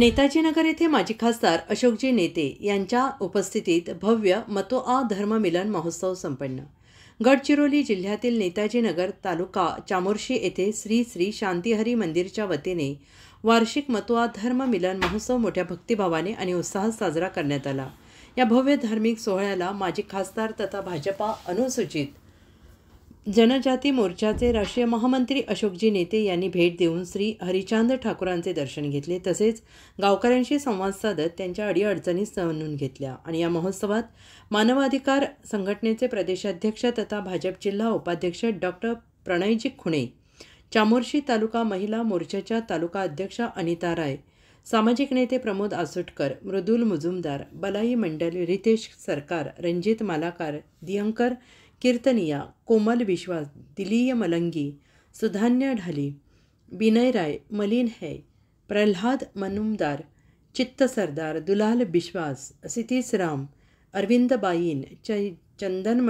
नेताजी नगर येथे माजी खासदार अशोकजी नेते यांच्या उपस्थितीत भव्य मतोआ धर्ममिलन महोत्सव संपन्न। गडचिरोली जिल्ह्यातील नेताजी नगर तालुका चामोर्शी येथे श्री श्री शांतिहरी मंदिरच्या वतीने वार्षिक मतोआ धर्ममिलन महोत्सव मोठ्या भक्तिभावाने आणि उत्साहात साजरा करण्यात आला। या भव्य धार्मिक सोहळ्याला माजी खासदार तथा भाजपा अनुसूचित जनजाती मोर्चाचे राष्ट्रीय महामंत्री अशोकजी नेते यांनी भेट देऊन श्री हरिचांद ठाकूरांचे दर्शन घेतले, तसेच गावकऱ्यांशी संवाद साधत त्यांच्या अडीअडचणी जाणून घेतल्या। आणि या महोत्सवात मानवाधिकार संघटनेचे प्रदेशाध्यक्ष तथा भाजप जिल्हा उपाध्यक्ष डॉक्टर प्रणयजी खुणे, चामोर्शी तालुका महिला मोर्चाच्या तालुका अध्यक्षा अनिता राय, सामाजिक नेते प्रमोद आसुटकर, मृदुल मुजुमदार, बलाई मंडल, रितेश सरकार, रंजित मालाकार, दियंकर कीर्तनिया, कोमल विश्वास, दिलीय मलंगी, सुधान्य ढाली, बिनय राय, मलिन है, प्रल्हाद मनुमदार, चित्त सरदार, दुलाल विश्वास, सितीस राम, अरविंद बाईन, चंदन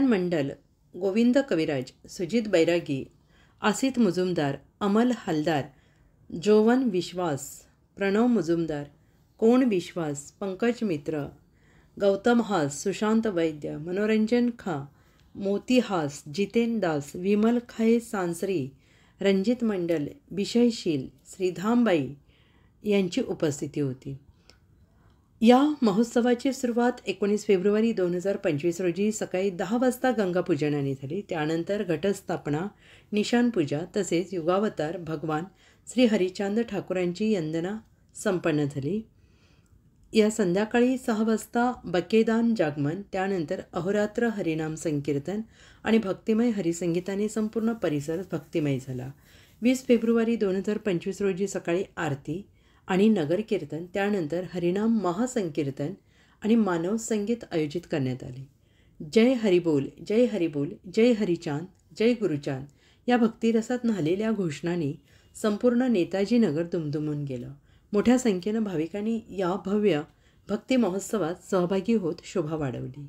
मंडल, गोविंद कविराज, सुजित बैरागी, आसित मुजुमदार, अमल हलदार, जोवन विश्वास, प्रणव मुजुमदार, कोण विश्वास, पंकज मित्र, गौतम हास, सुशांत वैद्य, मनोरंजन खा, मोती हास, जितेन दास, विमल खाये सांसरी, रंजित मंडल, विषयशील, श्रीधामबाई यांची उपस्थिती होती। या महोत्सवाची सुरुवात 19 फेब्रुवारी 2025 रोजी सकाळी 10 वाजता गंगापूजनाने झाली। त्यानंतर घटस्थापना, निशाणपूजा तसेच युगावतार भगवान श्री हरिचांद ठाकूरांची वंदना संपन्न झाली। या संध्याकाळी 6 वाजता बकेदान जागमन, त्यानंतर अहोरात्र हरिनाम संकीर्तन आणि भक्तिमय हरिसंगीताने संपूर्ण परिसर भक्तिमय झाला। 20 फेब्रुवारी 2025 रोजी सकाळी आरती आणि नगर कीर्तन, त्यानंतर हरिनाम महासंकीर्तन आणि मानव संगीत आयोजित करण्यात आले। जय हरिबोल, जय हरिबोल, जय हरिचांद, जय गुरुचांद या भक्तिरसात न्हालेल्या घोषणांनी संपूर्ण नेताजी नगर दुमदुमून गेलं। मोठ्या संख्येनं भाविकांनी या भव्य भक्ती महोत्सवात सहभागी होत शोभा वाढवली।